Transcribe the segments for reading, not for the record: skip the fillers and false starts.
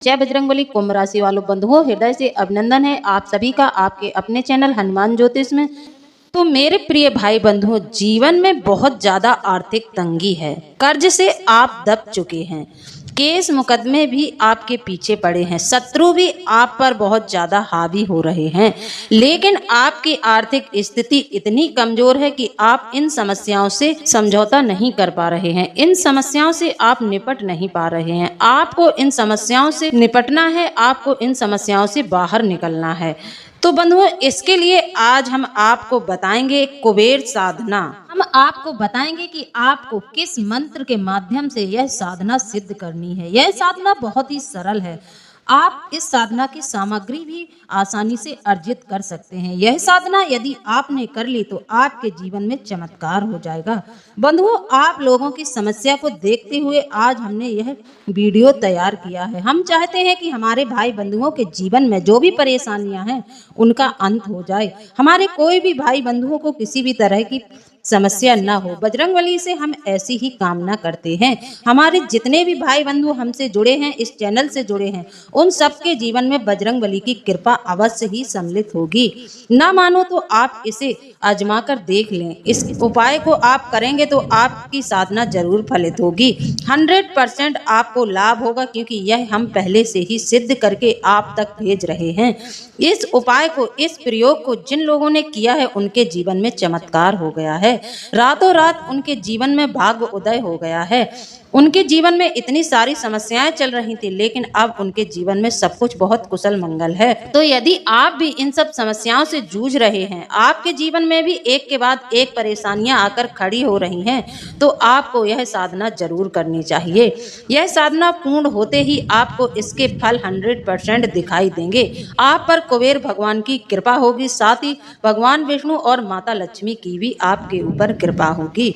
जय बजरंगबली। कुंभ राशि वालों बंधुओं, हृदय से अभिनंदन है आप सभी का आपके अपने चैनल हनुमान ज्योतिष में। तो मेरे प्रिय भाई बंधुओं, जीवन में बहुत ज्यादा आर्थिक तंगी है, कर्ज से आप दब चुके हैं, केस मुकदमे भी आपके पीछे पड़े हैं, शत्रु भी आप पर बहुत ज्यादा हावी हो रहे हैं, लेकिन आपकी आर्थिक स्थिति इतनी कमजोर है कि आप इन समस्याओं से समझौता नहीं कर पा रहे हैं, इन समस्याओं से आप निपट नहीं पा रहे हैं। आपको इन समस्याओं से निपटना है, आपको इन समस्याओं से बाहर निकलना है। तो बंधुओं, इसके लिए आज हम आपको बताएंगे कुबेर साधना। हम आपको बताएंगे कि आपको किस मंत्र के माध्यम से यह साधना सिद्ध करनी है। यह साधना बहुत ही सरल है, आप इस साधना की सामग्री भी आसानी से अर्जित कर सकते हैं। यह साधना यदि आपने कर ली तो आपके जीवन में चमत्कार हो जाएगा। बंधुओं, आप लोगों की समस्या को देखते हुए आज हमने यह वीडियो तैयार किया है। हम चाहते हैं कि हमारे भाई बंधुओं के जीवन में जो भी परेशानियां हैं उनका अंत हो जाए, हमारे कोई भी भाई बंधुओं को किसी भी तरह की समस्या ना हो। बजरंगबली से हम ऐसी ही कामना करते हैं। हमारे जितने भी भाई बंधु हमसे जुड़े हैं, इस चैनल से जुड़े हैं, उन सबके जीवन में बजरंगबली की कृपा अवश्य ही सम्मिलित होगी। ना मानो तो आप इसे आजमा कर देख लें। इस उपाय को आप करेंगे तो आपकी साधना जरूर फलित होगी। 100% आपको लाभ होगा, क्योंकि यह हम पहले से ही सिद्ध करके आप तक भेज रहे हैं। इस उपाय को, इस प्रयोग को जिन लोगों ने किया है उनके जीवन में चमत्कार हो गया है, रातों रात उनके जीवन में भाग्य उदय हो गया है। उनके जीवन में इतनी सारी समस्याएं चल रही थी, लेकिन अब उनके जीवन में सब कुछ बहुत कुशल मंगल है। तो यदि आप भी इन सब समस्याओं से जूझ रहे हैं, आपके जीवन में भी एक के बाद एक परेशानियां आकर खड़ी हो रही हैं, तो आपको यह साधना जरूर करनी चाहिए। यह साधना पूर्ण होते ही आपको इसके फल 100% दिखाई देंगे। आप पर कुबेर भगवान की कृपा होगी, साथ ही भगवान विष्णु और माता लक्ष्मी की भी आपके ऊपर कृपा होगी।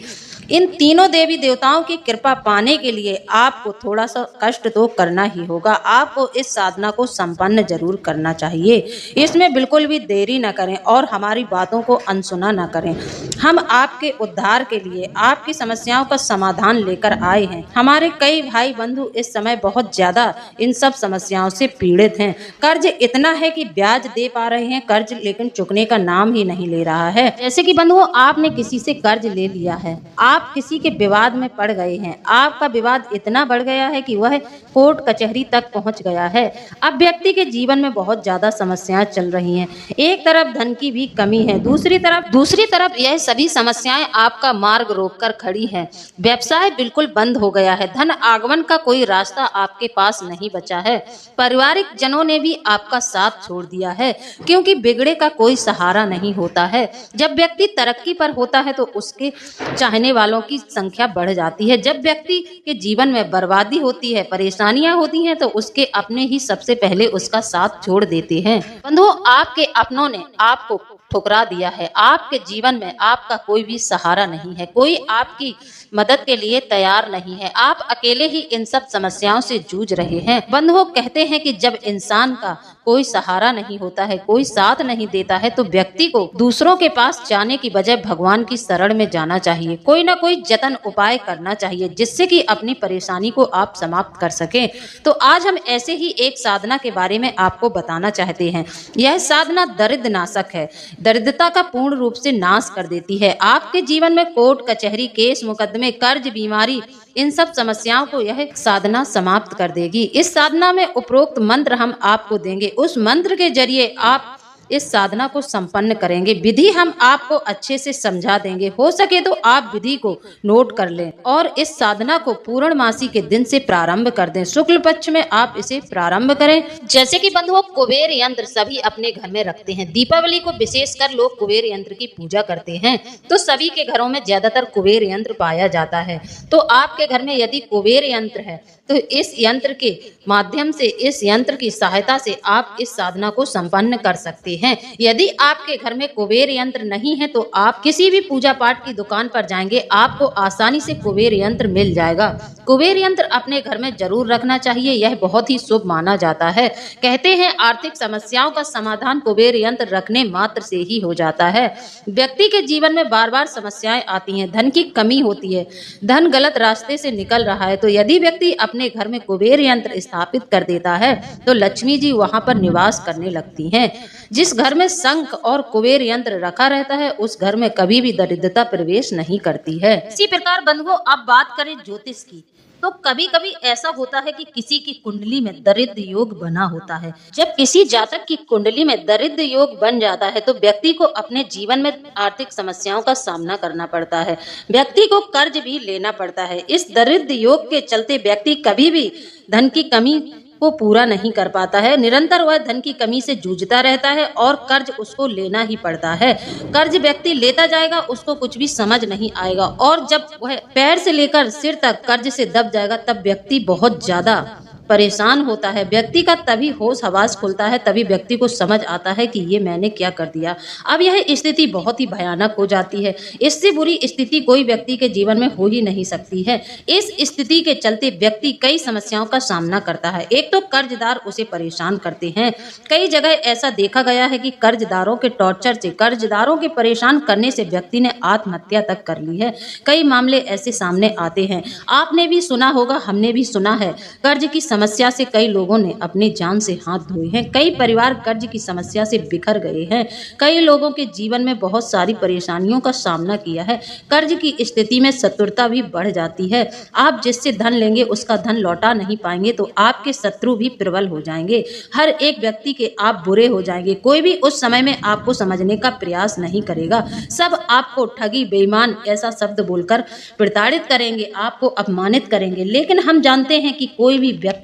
इन तीनों देवी देवताओं की कृपा पाने के लिए आपको थोड़ा सा कष्ट तो करना ही होगा। आपको इस साधना को संपन्न जरूर करना चाहिए। इसमें बिल्कुल भी देरी न करें और हमारी बातों को अनसुना न करें। हम आपके उद्धार के लिए, आपकी समस्याओं का समाधान लेकर आए हैं। हमारे कई भाई बंधु इस समय बहुत ज्यादा इन सब समस्याओं से पीड़ित हैं। कर्ज इतना है कि ब्याज दे पा रहे हैं, कर्ज लेकिन चुकने का नाम ही नहीं ले रहा है। जैसे कि बंधुओं, आपने किसी से कर्ज ले लिया है, आप किसी के विवाद में पड़ गए हैं, आपका विवाद इतना बढ़ गया है कि वह कोर्ट कचहरी तक पहुंच गया है। अब व्यक्ति के जीवन में बहुत ज्यादा समस्याएं चल रही हैं। एक तरफ धन की भी कमी है, दूसरी तरफ यह सभी समस्याएं आपका मार्ग रोककर खड़ी हैं। व्यवसाय बिल्कुल बंद हो गया है, धन आगमन का कोई रास्ता आपके पास नहीं बचा है। पारिवारिक जनों ने भी आपका साथ छोड़ दिया है, क्योंकि बिगड़े का कोई सहारा नहीं होता है। जब व्यक्ति तरक्की पर होता है तो उसके चाहने वालों की संख्या बढ़ जाती है। जब व्यक्ति के जीवन में बर्बादी होती है, परेशानियां होती हैं, तो उसके अपने ही सबसे पहले उसका साथ छोड़ देते हैं। बंधुओं, आपके अपनों ने आपको ठुकरा दिया है। आपके जीवन में आपका कोई भी सहारा नहीं है, कोई आपकी मदद के लिए तैयार नहीं है। आप अकेले ही इन सब समस्याओं से जूझ रहे हैं। बंधुओं, कहते हैं कि जब इंसान का कोई सहारा नहीं होता है, कोई साथ नहीं देता है, तो व्यक्ति को दूसरों के पास जाने की बजाय भगवान की शरण में जाना चाहिए। कोई ना कोई जतन उपाय करना चाहिए, जिससे कि अपनी परेशानी को आप समाप्त कर सकें। तो आज हम ऐसे ही एक साधना के बारे में आपको बताना चाहते हैं। यह साधना दरिद्र नाशक है, दरिद्रता का पूर्ण रूप से नाश कर देती है। आपके जीवन में कोर्ट कचहरी, केस मुकदमे, कर्ज, बीमारी, इन सब समस्याओं को यह साधना समाप्त कर देगी। इस साधना में उपरोक्त मंत्र हम आपको देंगे, उस मंत्र के जरिए आप इस साधना को संपन्न करेंगे। विधि हम आपको अच्छे से समझा देंगे। हो सके तो आप विधि को नोट कर लें और इस साधना को पूर्णमासी के दिन से प्रारंभ कर दें। शुक्ल पक्ष में आप इसे प्रारंभ करें। जैसे कि बंधुओं, कुबेर यंत्र सभी अपने घर में रखते हैं। दीपावली को विशेषकर लोग कुबेर यंत्र की पूजा करते हैं, तो सभी के घरों में ज्यादातर कुबेर यंत्र पाया जाता है। तो आपके घर में यदि कुबेर यंत्र है तो इस यंत्र के माध्यम से, इस यंत्र की सहायता से आप इस साधना को संपन्न कर सकते हैं। यदि आपके घर में कुबेर यंत्र नहीं है तो आप किसी भी पूजा पाठ की दुकान पर जाएंगे, आपको आसानी से कुबेर यंत्र मिल जाएगा। कुबेर यंत्र अपने घर में जरूर रखना चाहिए, यह बहुत ही शुभ माना जाता है। कहते हैं आर्थिक समस्याओं का समाधान कुबेर यंत्र रखने मात्र से ही हो जाता है। व्यक्ति के जीवन में बार बार समस्याएं आती हैं, धन की कमी होती है, धन गलत रास्ते से निकल रहा है, तो यदि व्यक्ति अपने घर में कुबेर यंत्र स्थापित कर देता है तो लक्ष्मी जी वहां पर निवास करने लगती हैं। जिस घर में शंख और कुबेर यंत्र रखा रहता है उस घर में कभी भी दरिद्रता प्रवेश नहीं करती है। इसी प्रकार बंधुओं, अब बात करें ज्योतिष की, तो कभी कभी ऐसा होता है कि किसी की कुंडली में दरिद्र योग बना होता है। जब किसी जातक की कुंडली में दरिद्र योग बन जाता है तो व्यक्ति को अपने जीवन में आर्थिक समस्याओं का सामना करना पड़ता है, व्यक्ति को कर्ज भी लेना पड़ता है। इस दरिद्र योग के चलते व्यक्ति कभी भी धन की कमी को पूरा नहीं कर पाता है, निरंतर वह धन की कमी से जूझता रहता है और कर्ज उसको लेना ही पड़ता है। कर्ज व्यक्ति लेता जाएगा, उसको कुछ भी समझ नहीं आएगा और जब वह पैर से लेकर सिर तक कर्ज से दब जाएगा तब व्यक्ति बहुत ज्यादा परेशान होता है। व्यक्ति का तभी होश हवास खुलता है, तभी व्यक्ति को समझ आता है कि ये मैंने क्या कर दिया। अब यह स्थिति बहुत ही भयानक हो जाती है। इससे बुरी स्थिति कोई व्यक्ति के जीवन में हो ही नहीं सकती है। इस स्थिति के चलते व्यक्ति कई समस्याओं का सामना करता है। एक तो कर्जदार उसे परेशान करते हैं। कई जगह ऐसा देखा गया है कि कर्जदारों के टॉर्चर से, कर्जदारों के परेशान करने से व्यक्ति ने आत्महत्या तक कर ली है। कई मामले ऐसे सामने आते हैं। आपने भी सुना होगा, हमने भी सुना है, कर्ज की समस्या से कई लोगों ने अपनी जान से हाथ धोए हैं। कई परिवार कर्ज की समस्या से बिखर गए हैं। कई लोगों के जीवन में बहुत सारी परेशानियों का सामना किया है। कर्ज की स्थिति में शत्रुता भी बढ़ जाती है। आप जिससे धन लेंगे उसका धन लौटा नहीं पाएंगे तो आपके शत्रु भी प्रबल हो जाएंगे। हर एक व्यक्ति के आप बुरे हो जाएंगे। कोई भी उस समय में आपको समझने का प्रयास नहीं करेगा। सब आपको ठगी, बेईमान ऐसा शब्द बोलकर प्रताड़ित करेंगे, आपको अपमानित करेंगे। लेकिन हम जानते हैं कि कोई भी व्यक्ति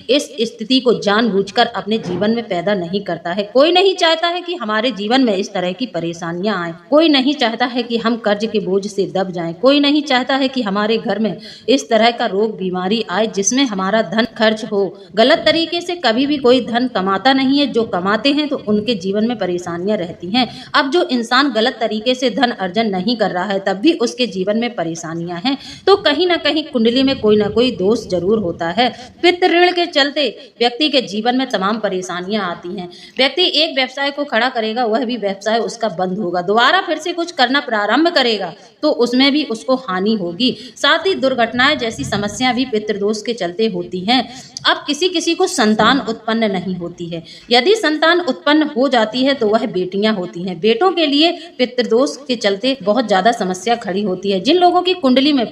इस स्थिति को जानबूझकर अपने जीवन में पैदा नहीं करता है। कोई नहीं चाहता है कि हमारे जीवन में इस तरह की परेशानियां आए। कोई नहीं चाहता है कि हम कर्ज के बोझ से दब जाएं। कोई नहीं चाहता है कि हमारे घर में इस तरह का रोग बीमारी आए जिसमें हमारा धन खर्च हो। गलत तरीके से कभी भी कोई धन कमाता नहीं है। जो कमाते हैं तो उनके जीवन में परेशानियां रहती हैं। अब जो इंसान गलत तरीके से धन अर्जन नहीं कर रहा है तब भी उसके जीवन में परेशानियां हैं, तो कहीं ना कहीं कुंडली में कोई ना कोई दोष जरूर होता है। पितृ ऋण के चलते व्यक्ति के जीवन में तमाम परेशानियां आती हैं। व्यक्ति एक व्यवसाय को खड़ा करेगा, वह भी व्यवसाय उसका बंद होगा। दोबारा फिर से कुछ करना प्रारंभ करेगा तो उसमें भी उसको हानि होगी। साथ ही दुर्घटनाएं जैसी समस्या भी पितृदोष के चलते होती हैं। अब किसी किसी को संतान उत्पन्न नहीं होती है। यदि संतान उत्पन्न हो जाती है तो वह बेटियां होती हैं। बेटों के लिए पितृदोष के चलते बहुत ज्यादा समस्या खड़ी होती है। जिन लोगों की कुंडली में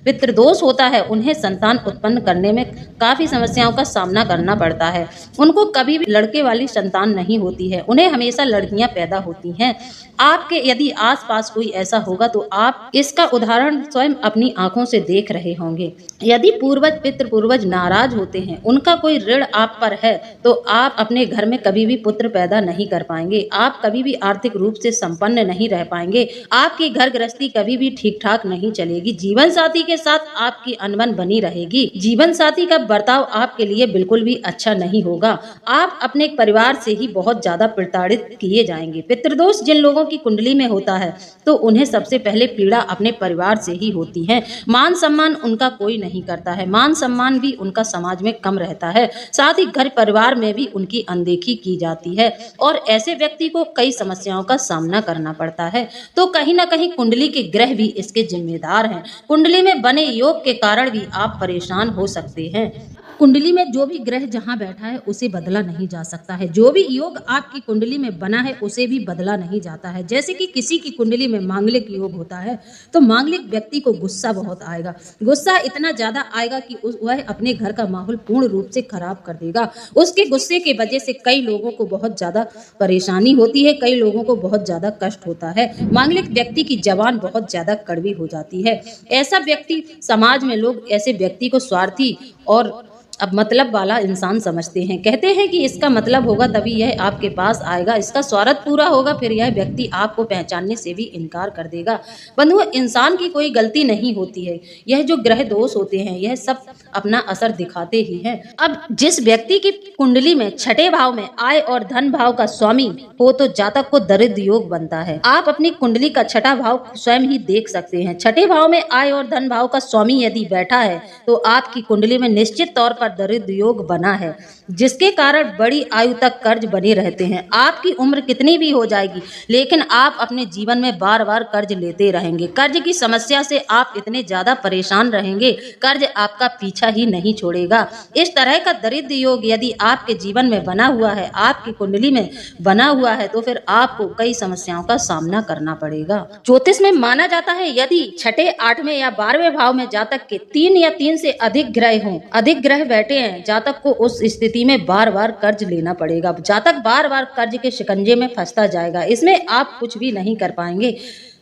पितृदोष होता है उन्हें संतान उत्पन्न करने में काफी समस्याओं का सामना करना पड़ता है। उनको कभी भी लड़के वाली संतान नहीं होती है, उन्हें हमेशा लड़कियां पैदा होती हैं। आपके यदि आसपास कोई ऐसा होगा तो आप इसका उदाहरण स्वयं अपनी आंखों से देख रहे होंगे। यदि पूर्वज नाराज होते हैं, उनका कोई ऋण आप पर है, तो आप अपने घर में कभी भी पुत्र पैदा नहीं कर पाएंगे। आप कभी भी आर्थिक रूप से संपन्न नहीं रह पाएंगे। आपकी घर गृहस्थी कभी भी ठीक ठाक नहीं चलेगी। जीवन साथी के साथ आपकी अनबन बनी रहेगी। जीवन साथी का बर्ताव आपके लिए बिल्कुल भी अच्छा नहीं होगा। आप अपने परिवार से ही बहुत ज्यादा प्रताड़ित किए जाएंगे। पितृदोष जिन लोगों की कुंडली में होता है तो उन्हें सबसे पहले पीड़ा अपने परिवार से ही होती है। मान सम्मान उनका कोई नहीं करता है। मान सम्मान भी उनका समाज में कम रहता है। साथ ही घर परिवार में भी उनकी अनदेखी की जाती है और ऐसे व्यक्ति को कई समस्याओं का सामना करना पड़ता है। तो कहीं ना कहीं कुंडली के ग्रह भी इसके जिम्मेदार हैं। कुंडली में बने योग के कारण भी आप परेशान हो सकते हैं। कुंडली में जो भी ग्रह जहां बैठा है उसे बदला नहीं जा सकता है। जो भी योग आपकी कुंडली में बना है उसे भी बदला नहीं जाता है। जैसे कि किसी की कुंडली में मांगलिक योग होता है तो मांगलिक व्यक्ति को गुस्सा बहुत आएगा। गुस्सा इतना ज्यादा आएगा कि वह अपने घर का माहौल पूर्ण रूप से खराब कर देगा। उसके गुस्से के वजह से कई लोगों को बहुत ज्यादा परेशानी होती है, कई लोगों को बहुत ज्यादा कष्ट होता है। मांगलिक व्यक्ति की जबान बहुत ज्यादा कड़वी हो जाती है। ऐसा व्यक्ति, समाज में लोग ऐसे व्यक्ति को स्वार्थी और अब मतलब वाला इंसान समझते हैं। कहते हैं कि इसका मतलब होगा तभी यह आपके पास आएगा, इसका स्वार्थ पूरा होगा फिर यह व्यक्ति आपको पहचानने से भी इनकार कर देगा। बंधुओं, इंसान की कोई गलती नहीं होती है। यह जो ग्रह दोष होते हैं यह सब अपना असर दिखाते ही हैं। अब जिस व्यक्ति की कुंडली में छठे भाव में आय और धन भाव का स्वामी हो तो जातक को दरिद्र योग बनता है। आप अपनी कुंडली का छठा भाव स्वयं ही देख सकते हैं। छठे भाव में आय और धन भाव का स्वामी यदि बैठा है तो आपकी कुंडली में निश्चित तौर पर पर दरिद्र योग बना है, जिसके कारण बड़ी आयु तक कर्ज बने रहते हैं। आपकी उम्र कितनी भी हो जाएगी, लेकिन आप अपने जीवन में बार बार कर्ज लेते रहेंगे। कर्ज की समस्या से आप इतने ज्यादा परेशान रहेंगे, कर्ज आपका पीछा ही नहीं छोड़ेगा। इस तरह का दरिद्र योग यदि आपके जीवन में बना हुआ है, आपकी कुंडली में बना हुआ है, तो फिर आपको कई समस्याओं का सामना करना पड़ेगा। ज्योतिष में माना जाता है यदि छठे, 8वें या 12वें भाव में जातक के 3 या 3 से अधिक ग्रह हों, अधिक ग्रह बैठे हैं, जातक को उस स्थिति में बार बार कर्ज लेना पड़ेगा। जातक बार बार कर्ज के शिकंजे में फंसता जाएगा। इसमें आप कुछ भी नहीं कर पाएंगे,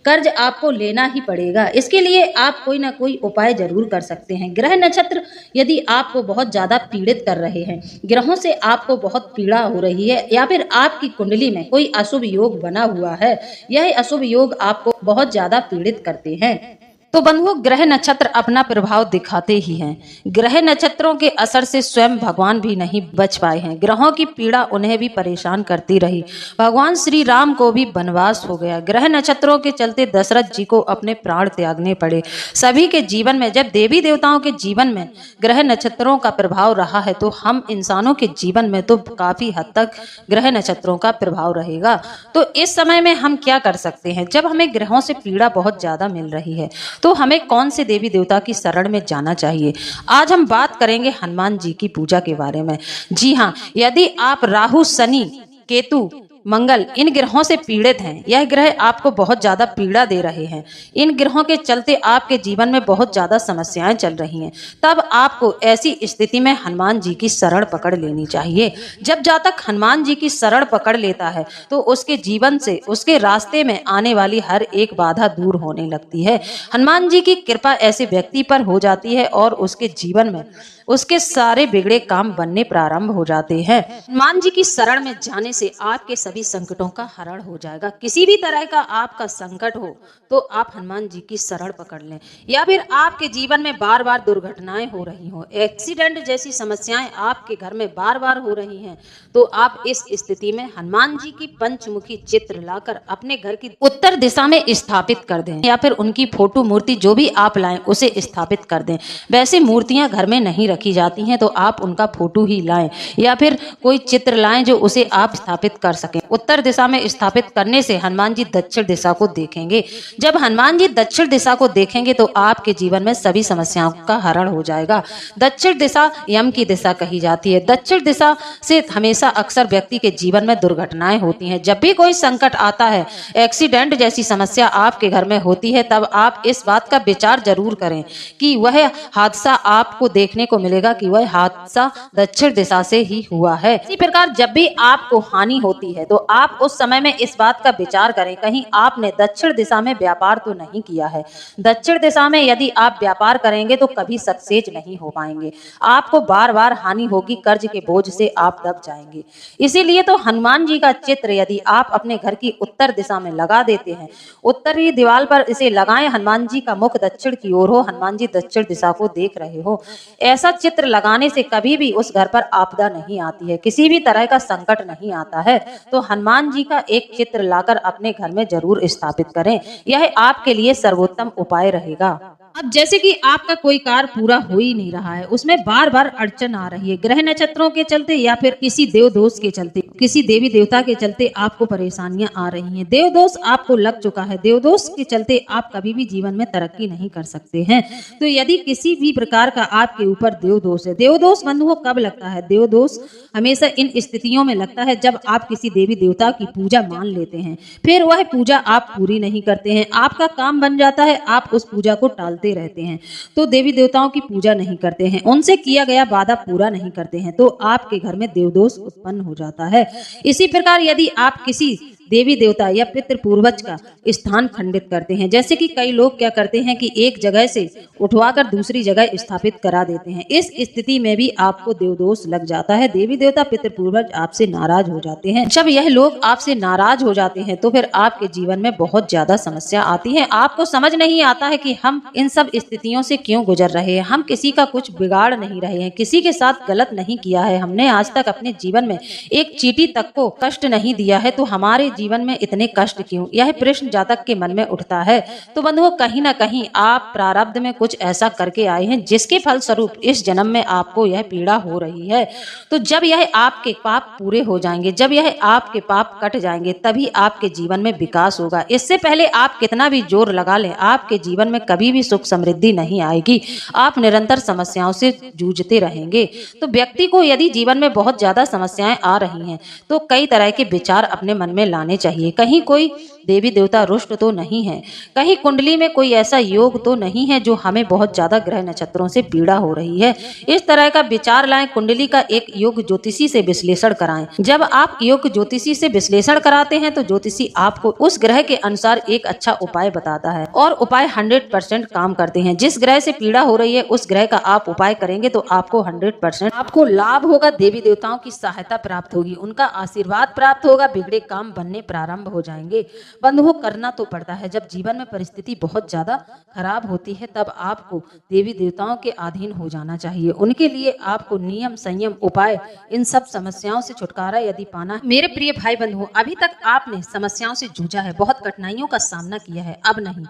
कर्ज आपको लेना ही पड़ेगा। इसके लिए आप कोई ना कोई उपाय जरूर कर सकते हैं। ग्रह नक्षत्र यदि आपको बहुत ज्यादा पीड़ित कर रहे हैं, ग्रहों से आपको बहुत पीड़ा हो रही है, या फिर आपकी कुंडली में कोई अशुभ योग बना हुआ है, यह अशुभ योग आपको बहुत ज्यादा पीड़ित करते हैं, तो बंधुओं ग्रह नक्षत्र अपना प्रभाव दिखाते ही हैं। ग्रह नक्षत्रों के असर से स्वयं भगवान भी नहीं बच पाए हैं। ग्रहों की पीड़ा उन्हें भी परेशान करती रही। भगवान श्री राम को भी वनवास हो गया। ग्रह नक्षत्रों के चलते दशरथ जी को अपने प्राण त्यागने पड़े। सभी के जीवन में, जब देवी देवताओं के जीवन में ग्रह नक्षत्रों का प्रभाव रहा है, तो हम इंसानों के जीवन में तो काफी हद तक ग्रह नक्षत्रों का प्रभाव रहेगा। तो इस समय में हम क्या कर सकते हैं? जब हमें ग्रहों से पीड़ा बहुत ज्यादा मिल रही है, तो हमें कौन से देवी देवता की शरण में जाना चाहिए? आज हम बात करेंगे हनुमान जी की पूजा के बारे में। जी हाँ, यदि आप राहु, शनि, केतु, मंगल इन ग्रहों से पीड़ित हैं, यह ग्रह आपको बहुत ज्यादा पीड़ा दे रहे हैं, इन ग्रहों के चलते आपके जीवन में बहुत ज्यादा समस्याएं चल रही हैं, तब आपको ऐसी स्थिति में हनुमान जी की शरण पकड़ लेनी चाहिए। जब जातक हनुमान जी की शरण पकड़ लेता है, तो उसके जीवन से, उसके रास्ते में आने वाली हर एक बाधा दूर होने लगती है। हनुमान जी की कृपा ऐसे व्यक्ति पर हो जाती है और उसके जीवन में उसके सारे बिगड़े काम बनने प्रारंभ हो जाते हैं। हनुमान जी की शरण में जाने से आपके सभी संकटों का हरण हो जाएगा। किसी भी तरह का आपका संकट हो, तो आप हनुमान जी की शरण पकड़ लें। या फिर आपके जीवन में बार बार दुर्घटनाएं हो रही हो, एक्सीडेंट जैसी समस्याएं आपके घर में बार बार हो रही हैं, तो आप इस स्थिति में हनुमान जी की पंचमुखी चित्र लाकर अपने घर की उत्तर दिशा में स्थापित कर दें, या फिर उनकी फोटो, मूर्ति जो भी आप लाएं उसे स्थापित कर दें। वैसे मूर्तियां घर में नहीं रखी जाती हैं, तो आप उनका फोटो ही लाएं, या फिर कोई चित्र लाएं जो उसे आप स्थापित कर सकें। उत्तर दिशा में स्थापित करने से हनुमान जी दक्षिण दिशा को देखेंगे। जब हनुमान जी दक्षिण दिशा को देखेंगे, तो आपके जीवन में सभी समस्याओं का हरण हो जाएगा। दक्षिण दिशा यम की दिशा कही जाती है। दक्षिण दिशा से हमेशा अक्सर व्यक्ति के जीवन में दुर्घटनाएं होती हैं। जब भी कोई संकट आता है, एक्सीडेंट जैसी समस्या आपके घर में होती है, तब आप इस बात का विचार जरूर करें कि वह हादसा आपको देखने को मिलेगा कि वह हादसा दक्षिण दिशा से ही हुआ है। इसी प्रकार जब भी आपको हानि होती है, तो आप उस समय में इस बात का विचार करें, कहीं आपने दक्षिण दिशा में व्यापार तो नहीं किया है। दक्षिण दिशा में यदि आप व्यापार करेंगे, तो कभी सक्सेस नहीं हो पाएंगे। आपको बार बार हानि होगी, कर्ज के बोझ से आप दब जाएंगे। इसीलिए तो हनुमान जी का चित्र यदि आप अपने घर की उत्तर दिशा में लगा देते हैं, उत्तरी दीवार पर इसे लगाएं, हनुमान जी का मुख दक्षिण की ओर हो, हनुमान जी दक्षिण दिशा को देख रहे हो, ऐसा चित्र लगाने से कभी भी उस घर पर आपदा नहीं आती है, किसी भी तरह का संकट नहीं आता है। तो हनुमान जी का एक चित्र लाकर अपने घर में जरूर स्थापित करें, यह आपके लिए सर्वोत्तम उपाय रहेगा। अब जैसे कि आपका कोई कार्य पूरा हो ही नहीं रहा है, उसमें बार बार अड़चन आ रही है, ग्रह नक्षत्रों के चलते या फिर किसी देव दोष के चलते, किसी देवी देवता के चलते आपको परेशानियां आ रही हैं, देव दोष आपको लग चुका है, देव दोष के चलते आप कभी भी जीवन में तरक्की नहीं कर सकते हैं। तो यदि किसी भी प्रकार का आपके ऊपर देव दोष है, देव दोष बंधुओं कब लगता है? देव दोष हमेशा इन स्थितियों में लगता है जब आप किसी देवी देवता की पूजा मान लेते हैं, फिर वह पूजा आप पूरी नहीं करते हैं, आपका काम बन जाता है, आप उस पूजा को टालते रहते हैं, तो देवी देवताओं की पूजा नहीं करते हैं, उनसे किया गया वादा पूरा नहीं करते हैं, तो आपके घर में देवदोष उत्पन्न हो जाता है। इसी प्रकार यदि आप किसी देवी देवता या पितृ पूर्वज का स्थान खंडित करते हैं, जैसे कि कई लोग क्या करते हैं कि एक जगह से उठवाकर दूसरी जगह स्थापित करा देते हैं, इस स्थिति में भी आपको देवदोष लग जाता है, देवी देवता पितृ पूर्वज आपसे नाराज हो जाते हैं। जब यह लोग आपसे नाराज हो जाते हैं, तो फिर आपके जीवन में बहुत ज्यादा समस्या आती है। आपको समझ नहीं आता है कि हम इन सब स्थितियों से क्यों गुजर रहे हैं, हम किसी का कुछ बिगाड़ नहीं रहे हैं, किसी के साथ गलत नहीं किया है, हमने आज तक अपने जीवन में एक चींटी तक को कष्ट नहीं दिया है, तो हमारे जीवन में इतने कष्ट क्यों? यह प्रश्न जातक के मन में उठता है। तो बंधुओं, कहीं ना कहीं आप प्रारब्ध में कुछ ऐसा करके आए हैं जिसके फलस्वरूप इस जन्म में आपको यह पीड़ा हो रही है। तो जब यह आपके पाप पूरे हो जाएंगे, जब यह आपके पाप कट जाएंगे, तभी आपके जीवन में विकास होगा। इससे पहले आप कितना भी जोर लगा लें, आपके जीवन में कभी भी सुख समृद्धि नहीं आएगी। आप निरंतर समस्याओं से जूझते रहेंगे। तो व्यक्ति को यदि जीवन में बहुत ज्यादा समस्याएं आ रही हैं तो कई तरह के विचार अपने मन में लाने चाहिए। कहीं कोई देवी देवता रुष्ट तो नहीं है, कहीं कुंडली में कोई ऐसा योग तो नहीं है जो हमें बहुत ज्यादा ग्रह नक्षत्रों से पीड़ा हो रही है। इस तरह का विचार लाएं। कुंडली का एक योग ज्योतिषी से विश्लेषण कराएं। जब आप योग ज्योतिषी से विश्लेषण कराते हैं तो ज्योतिषी आपको उस ग्रह के अनुसार एक अच्छा उपाय बताता है और उपाय 100% काम करते हैं। जिस ग्रह से पीड़ा हो रही है उस ग्रह का आप उपाय करेंगे तो आपको 100% आपको लाभ होगा। देवी देवताओं की सहायता प्राप्त होगी, उनका आशीर्वाद प्राप्त होगा, बिगड़े काम बनने प्रारंभ हो जाएंगे। बंधुओं, करना तो पड़ता है। जब जीवन में परिस्थिति बहुत ज्यादा खराब होती है तब आपको देवी देवताओं के अधीन हो जाना चाहिए। उनके लिए आपको नियम, संयम, उपाय, इन सब समस्याओं से छुटकारा यदि पाना है। मेरे प्रिय भाई बंधुओं, अभी तक आपने समस्याओं से जूझा है, बहुत कठिनाइयों का सामना किया है। अब नहीं,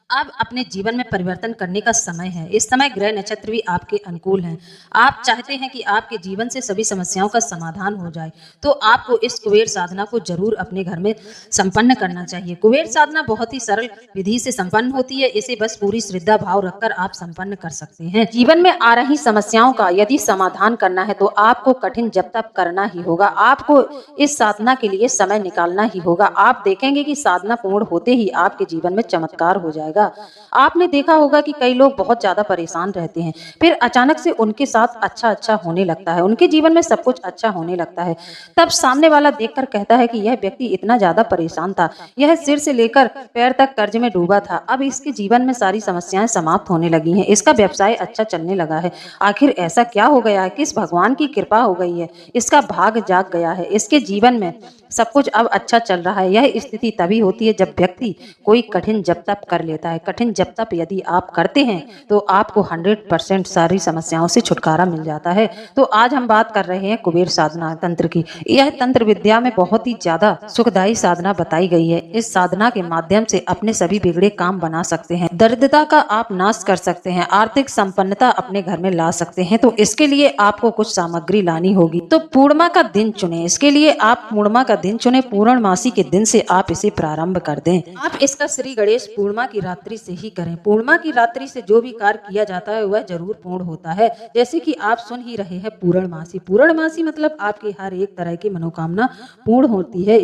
अब अपने जीवन में परिवर्तन करने का समय है। इस समय ग्रह नक्षत्र भी आपके अनुकूल हैं। आप चाहते हैं कि आपके जीवन से सभी समस्याओं का समाधान हो जाए, तो आपको इस कुबेर साधना को जरूर अपने घर में संपन्न करना चाहिए। कुबेर साधना बहुत ही सरल विधि से संपन्न होती है। इसे बस पूरी श्रद्धा भाव रखकर आप संपन्न कर सकते हैं। जीवन में आ रही समस्याओं का यदि समाधान करना है तो आपको कठिन जप तप करना ही होगा। आपको इस साधना के लिए समय निकालना ही होगा। आप देखेंगे कि साधना पूर्ण होते ही आपके जीवन में चमत्कार हो जाएगा। आपने देखा होगा कि कई लोग बहुत ज्यादा परेशान रहते हैं, फिर अचानक से उनके साथ अच्छा होने लगता है, उनके जीवन में सब कुछ अच्छा होने लगता है। तब सामने वाला देखकर कहता है कि यह व्यक्ति इतना ज्यादा परेशान था, यह सिर से लेकर पैर तक कर्ज में डूबा था, अब इसके जीवन में सारी समस्याएं समाप्त होने लगी हैं, इसका व्यवसाय अच्छा चलने लगा है। आखिर ऐसा क्या हो गया है? किस भगवान की कृपा हो गई है? इसका भाग जाग गया है, इसके जीवन में सब कुछ अब अच्छा चल रहा है। यह स्थिति तभी होती है जब व्यक्ति कोई कठिन जप तप कर लेता है। कठिन जप तप यदि आप करते हैं तो आपको 100% सारी समस्याओं से छुटकारा मिल जाता है। तो आज हम बात कर रहे हैं कुबेर साधना तंत्र की। यह तंत्र विद्या में बहुत ही ज्यादा सुखदायी साधना बताई गई है। इस साधना के माध्यम से अपने सभी बिगड़े काम बना सकते हैं, दरिद्रता का आप नाश कर सकते हैं, आर्थिक संपन्नता अपने घर में ला सकते हैं। तो इसके लिए आपको कुछ सामग्री लानी होगी। तो पूर्णिमा का दिन चुने। इसके लिए आप पूर्णिमा का दिन चुने, पूर्णमासी के दिन से आप इसे प्रारंभ कर दें। आप इसका श्री गणेश पूर्णिमा की रात्रि से ही करें। पूर्णिमा की रात्रि से जो भी कार्य किया जाता है वह जरूर पूर्ण होता है। जैसे कि आप सुन ही रहे हैं पूर्णमासी। पूर्णमासी मतलब आपकी हर एक तरह की मनोकामना पूर्ण होती है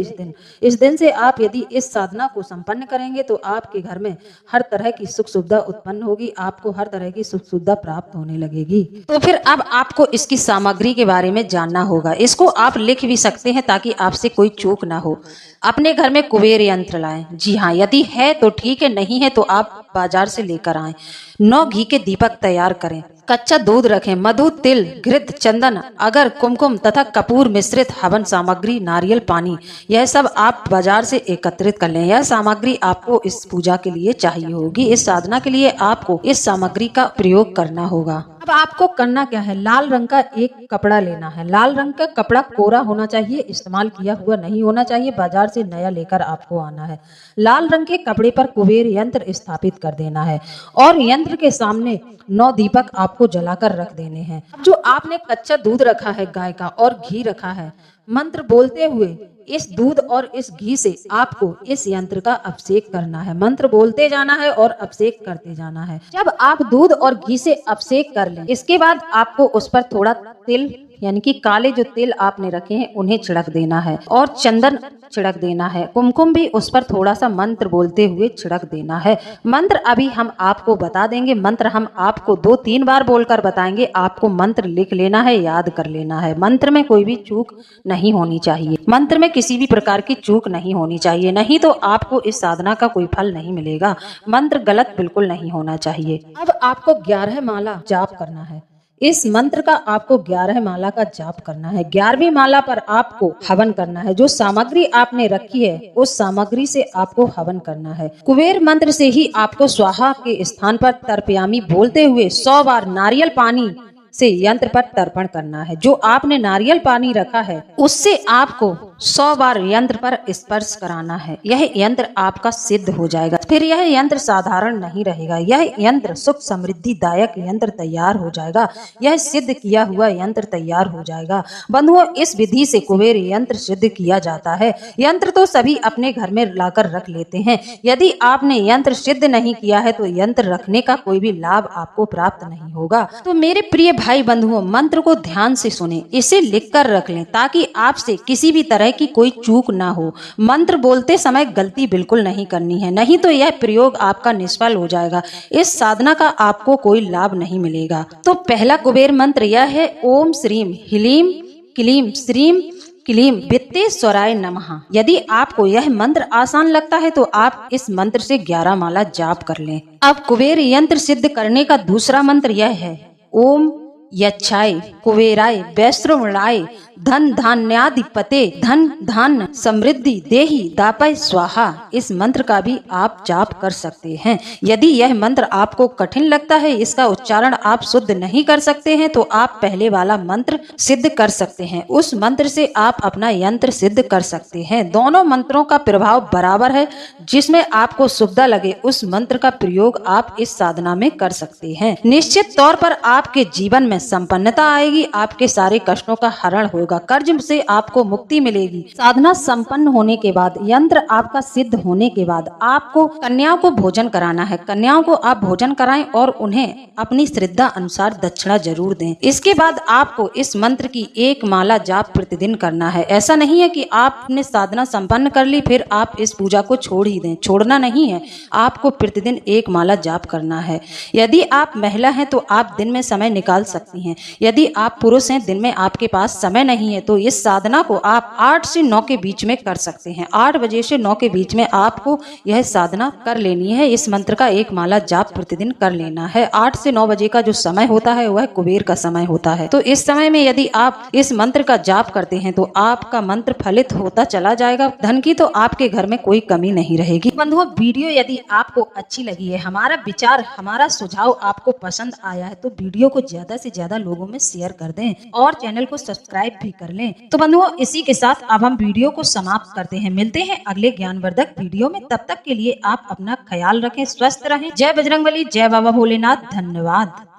इस दिन से आप यदि इस साधना को संपन्न करेंगे तो आपके घर में हर तरह की सुख सुविधा उत्पन्न होगी, आपको हर तरह की सुख सुविधा प्राप्त होने लगेगी। तो फिर अब आपको इसकी सामग्री के बारे में जानना होगा। इसको आप लिख भी सकते हैं ताकि आपसे कोई चूक ना हो। अपने घर में कुबेर यंत्र लाएं। जी हाँ, यदि है तो ठीक है, नहीं है तो आप बाजार से लेकर आएं। 9 घी के दीपक तैयार करें। कच्चा दूध रखें। मधु, तिल, घृत, चंदन, अगर, कुमकुम तथा कपूर मिश्रित हवन सामग्री, नारियल पानी, यह सब आप बाजार से एकत्रित कर लें। यह सामग्री आपको इस पूजा के लिए चाहिए होगी। इस साधना के लिए आपको इस सामग्री का प्रयोग करना होगा। अब आपको करना क्या है? लाल रंग का एक कपड़ा लेना है। लाल रंग का कपड़ा कोरा होना चाहिए, इस्तेमाल किया हुआ नहीं होना चाहिए। बाजार से नया लेकर आपको आना है। लाल रंग के कपड़े पर कुबेर यंत्र स्थापित कर देना है और यंत्र के सामने 9 दीपक आपको जलाकर रख देने हैं। अब जो आपने कच्चा दूध रखा है गाय का और घी रखा है, मंत्र बोलते हुए इस दूध और इस घी से आपको इस यंत्र का अभिषेक करना है। मंत्र बोलते जाना है और अभिषेक करते जाना है। जब आप दूध और घी से अभिषेक कर लें, इसके बाद आपको उस पर थोड़ा तिल यानी कि काले जो तिल आपने रखे हैं उन्हें छिड़क देना है और चंदन छिड़क देना है। कुमकुम भी उस पर थोड़ा सा मंत्र बोलते हुए छिड़क देना है। मंत्र अभी हम आपको बता देंगे। मंत्र हम आपको 2-3 बार बोलकर बताएंगे। आपको मंत्र लिख लेना है, याद कर लेना है। मंत्र में कोई भी चूक नहीं होनी चाहिए। मंत्र में किसी भी प्रकार की चूक नहीं होनी चाहिए, नहीं तो आपको इस साधना का कोई फल नहीं मिलेगा। मंत्र गलत बिल्कुल नहीं होना चाहिए। अब आपको 11 माला जाप करना है। इस मंत्र का आपको 11 माला का जाप करना है। 11वीं माला पर आपको हवन करना है। जो सामग्री आपने रखी है उस सामग्री से आपको हवन करना है। कुबेर मंत्र से ही आपको स्वाहा के स्थान पर तर्पयामी बोलते हुए 100 बार नारियल पानी से यंत्र पर तर्पण करना है। जो आपने नारियल पानी रखा है उससे आपको 100 बार यंत्र पर स्पर्श कराना है। यह यंत्र आपका सिद्ध हो जाएगा। फिर यह यंत्र साधारण नहीं रहेगा, यह यंत्र सुख समृद्धिदायक यंत्र तैयार हो जाएगा। यह सिद्ध किया हुआ यंत्र तैयार हो जाएगा। बंधुओं, इस विधि से कुबेर यंत्र सिद्ध किया जाता है। यंत्र तो सभी अपने घर में लाकर रख लेते हैं। यदि आपने यंत्र सिद्ध नहीं किया है तो यंत्र रखने का कोई भी लाभ आपको प्राप्त नहीं होगा। तो मेरे प्रिय भाई बंधुओं, मंत्र को ध्यान से सुने, इसे लिखकर रख लें ताकि आपसे किसी भी तरह की कोई चूक ना हो। मंत्र बोलते समय गलती बिल्कुल नहीं करनी है, नहीं तो यह प्रयोग आपका निष्फल हो जाएगा। इस साधना का आपको कोई लाभ नहीं मिलेगा। तो पहला कुबेर मंत्र यह है, ओम श्रीम ह्लीम क्लीम श्रीम क्लीम वित्तेश्वराय नमः। यदि आपको यह मंत्र आसान लगता है तो आप इस मंत्र से 11 माला जाप कर लें। अब कुबेर यंत्र सिद्ध करने का दूसरा मंत्र यह है, ओम यच्छाय कुबेराय वैश्रवणाय धन धान्याधिपते धन धान्य समृद्धि देहि दापय स्वाहा। इस मंत्र का भी आप जाप कर सकते हैं। यदि यह मंत्र आपको कठिन लगता है, इसका उच्चारण आप शुद्ध नहीं कर सकते हैं, तो आप पहले वाला मंत्र सिद्ध कर सकते हैं। उस मंत्र से आप अपना यंत्र सिद्ध कर सकते हैं। दोनों मंत्रों का प्रभाव बराबर है। जिसमें आपको सुविधा लगे उस मंत्र का प्रयोग आप इस साधना में कर सकते हैं। निश्चित तौर पर आपके जीवन में संपन्नता आएगी, आपके सारे कष्टों का हरण होगा, कर्ज से आपको मुक्ति मिलेगी। साधना संपन्न होने के बाद, यंत्र आपका सिद्ध होने के बाद आपको कन्याओं को भोजन कराना है। कन्याओं को आप भोजन कराएं और उन्हें अपनी श्रद्धा अनुसार दक्षिणा जरूर दें। इसके बाद आपको इस मंत्र की 1 माला जाप प्रतिदिन करना है। ऐसा नहीं है कि आपने साधना संपन्न कर ली फिर आप इस पूजा को छोड़ ही दें, छोड़ना नहीं है। आपको प्रतिदिन 1 माला जाप करना है। यदि आप महिला हैं तो आप दिन में समय निकाल सकती हैं। यदि आप पुरुष हैं, दिन में आपके पास समय नहीं है, तो इस साधना को आप 8 से 9 के बीच में कर सकते हैं। 8 बजे से 9 के बीच में आपको यह साधना कर लेनी है। इस मंत्र का 1 माला जाप प्रतिदिन कर लेना है। 8 से 9 बजे का जो समय होता है वह कुबेर का समय होता है। तो इस समय में यदि आप इस मंत्र का जाप करते हैं तो आपका मंत्र फलित होता चला जाएगा। धन की तो आपके घर में कोई कमी नहीं रहेगी। बंधुओं, वीडियो यदि आपको अच्छी लगी है, हमारा विचार, हमारा सुझाव आपको पसंद आया है, तो वीडियो को ज्यादा से ज्यादा लोगों में शेयर कर दें और चैनल को सब्सक्राइब भी कर लें। तो बंधुओं, इसी के साथ अब हम वीडियो को समाप्त करते हैं। मिलते हैं अगले ज्ञानवर्धक वीडियो में। तब तक के लिए आप अपना ख्याल रखें, स्वस्थ रहें। जय बजरंगबली, जय बाबा भोलेनाथ। धन्यवाद।